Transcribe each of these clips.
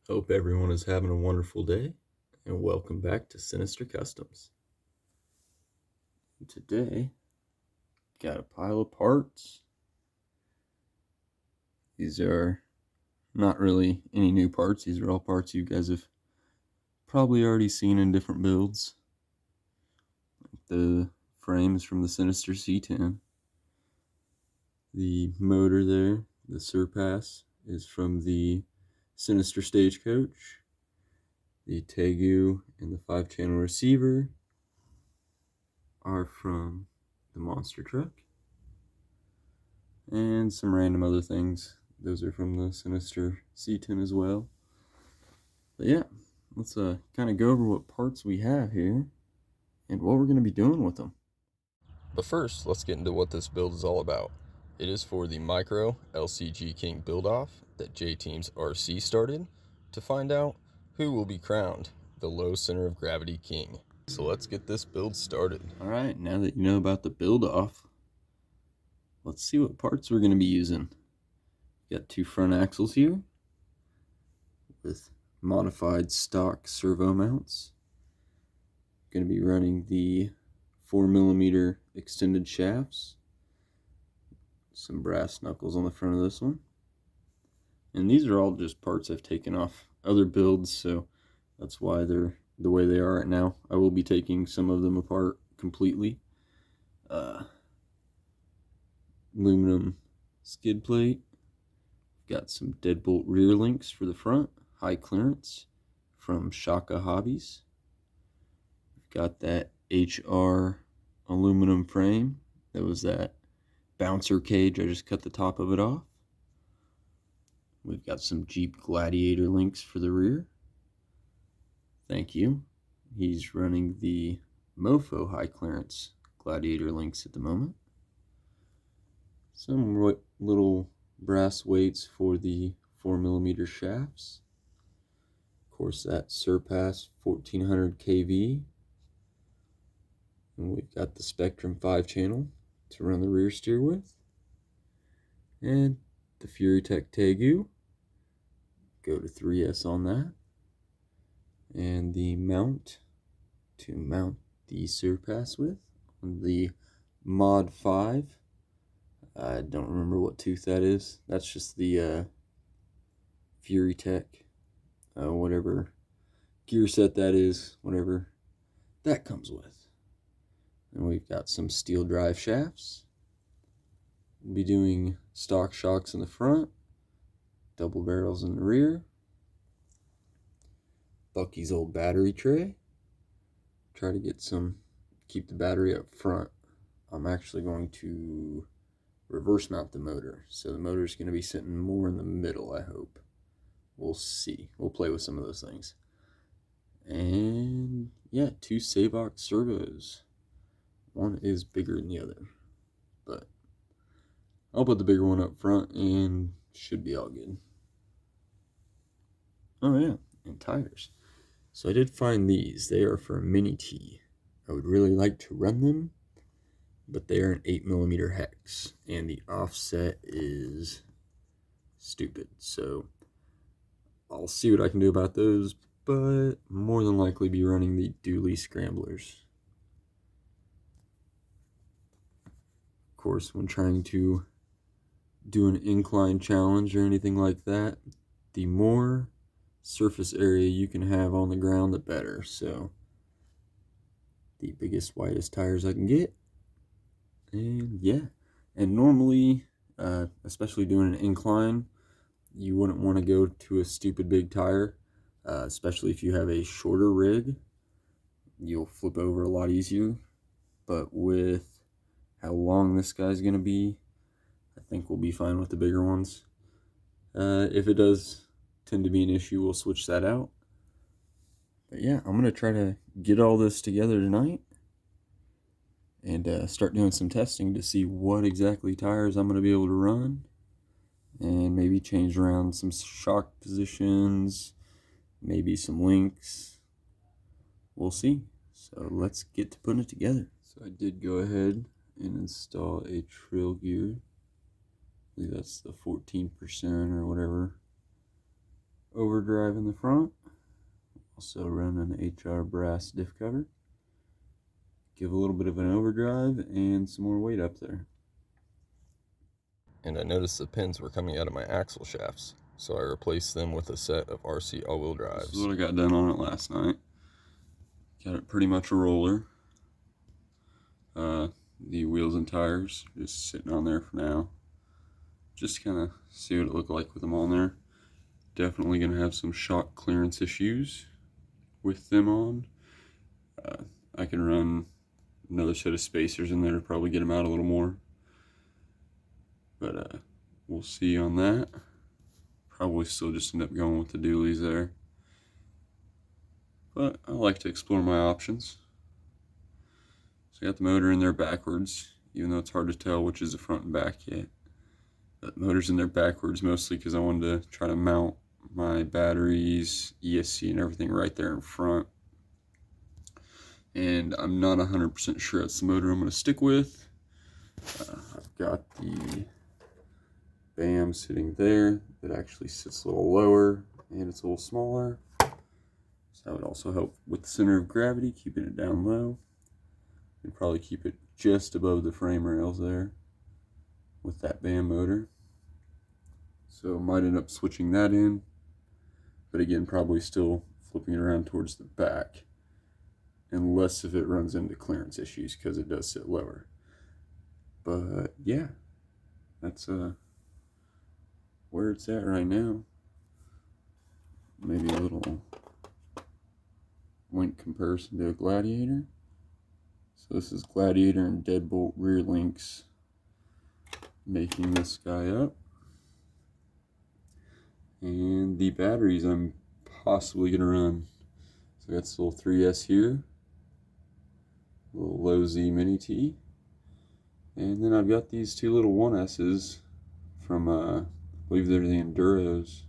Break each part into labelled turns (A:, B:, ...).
A: Hope everyone is having a wonderful day, and welcome back to Sinister Customs. Today, got a pile of parts. These are not really any new parts. These are all parts you guys have probably already seen in different builds. The frame is from the Sinister C10. The motor there, the Surpass, is from the Sinister Stagecoach. The Tegu and the 5-channel receiver are from the Monster Truck. And some random other things. Those are from the Sinister C10 as well. But yeah, let's kind of go over what parts we have here and what we're going to be doing with them. But first, let's get into what this build is all about. It is for the Micro LCG King build-off that J-Team's RC started to find out who will be crowned the low center of gravity king. So let's get this build started. Alright, now that you know about the build-off, let's see what parts we're going to be using. Got two front axles here with modified stock servo mounts. Going to be running the 4mm extended shafts. Some brass knuckles on the front of this one. And these are all just parts I've taken off other builds, so that's why they're the way they are right now. I will be taking some of them apart completely. Aluminum skid plate. Got some deadbolt rear links for the front, high clearance from Shaka Hobbies. Got that HR aluminum frame. That was that bouncer cage. I just cut the top of it off. We've got some Jeep Gladiator links for the rear. Thank you. He's running the Mofo high clearance Gladiator links at the moment. Some little brass weights for the 4mm shafts. Of course, that Surpass 1400 kV. And we've got the Spectrum 5-channel to run the rear steer with. And the FuryTech Tegu. Go to 3S on that. And the mount to mount the Surpass with on the Mod 5. I don't remember what tooth that is. That's just the FuryTech, whatever gear set that is, whatever that comes with. And we've got some steel drive shafts. We'll be doing stock shocks in the front, double barrels in the rear. Bucky's old battery tray. Try to get keep the battery up front. I'm actually going to reverse mount the motor. So the motor is going to be sitting more in the middle, I hope. We'll see. We'll play with some of those things. And yeah, two Savox servos. One is bigger than the other, but I'll put the bigger one up front and should be all good. Oh yeah, and tires. So I did find these. They are for Mini T. I would really like to run them, but they are an 8mm hex, and the offset is stupid. So I'll see what I can do about those, but more than likely be running the Dually Scramblers. Of course, when trying to do an incline challenge or anything like that, the more surface area you can have on the ground, the better. So the biggest, widest tires I can get. And yeah, and normally, especially doing an incline, you wouldn't want to go to a stupid big tire, especially if you have a shorter rig. You'll flip over a lot easier. But with how long this guy's going to be, I think we'll be fine with the bigger ones. If it does tend to be an issue, we'll switch that out. But yeah, I'm going to try to get all this together tonight and start doing some testing to see what exactly tires I'm going to be able to run, and maybe change around some shock positions, maybe some links. We'll see. So let's get to putting it together. So I did go ahead and install a trail gear. I believe that's the 14% or whatever overdrive in the front. Also run an HR brass diff cover. Give a little bit of an overdrive and some more weight up there.
B: And I noticed the pins were coming out of my axle shafts, so I replaced them with a set of RC all-wheel drives.
A: This is what I got done on it last night. Got it pretty much a roller. The wheels and tires just sitting on there for now. Just kind of see what it looked like with them on there. Definitely going to have some shock clearance issues with them on. I can run another set of spacers in there to probably get them out a little more. But we'll see on that. Probably still just end up going with the dualies there. But I like to explore my options. So I got the motor in there backwards, even though it's hard to tell which is the front and back yet. But the motor's in there backwards mostly because I wanted to try to mount my batteries, ESC, and everything right there in front. And I'm not 100% sure that's the motor I'm going to stick with. I've got the BAM sitting there that actually sits a little lower and it's a little smaller. So that would also help with the center of gravity, keeping it down low. And probably keep it just above the frame rails there with that BAM motor. So might end up switching that in, but again, probably still flipping it around towards the back, unless if it runs into clearance issues because it does sit lower. But yeah, that's where it's at right now. Maybe a little link comparison to a Gladiator. So this is Gladiator and Deadbolt rear links making this guy up. And the batteries I'm possibly going to run. So I got this little 3S here, little low Z mini T, and then I've got these two little 1S's from, I believe they're the Enduros.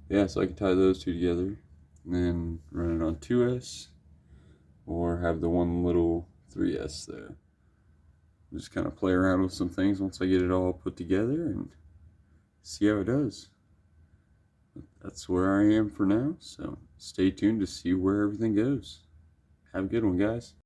A: Yeah, so I can tie those two together and then run it on 2S or have the one little 3S there. Just kind of play around with some things once I get it all put together and see how it does. That's where I am for now, so stay tuned to see where everything goes. Have a good one, guys.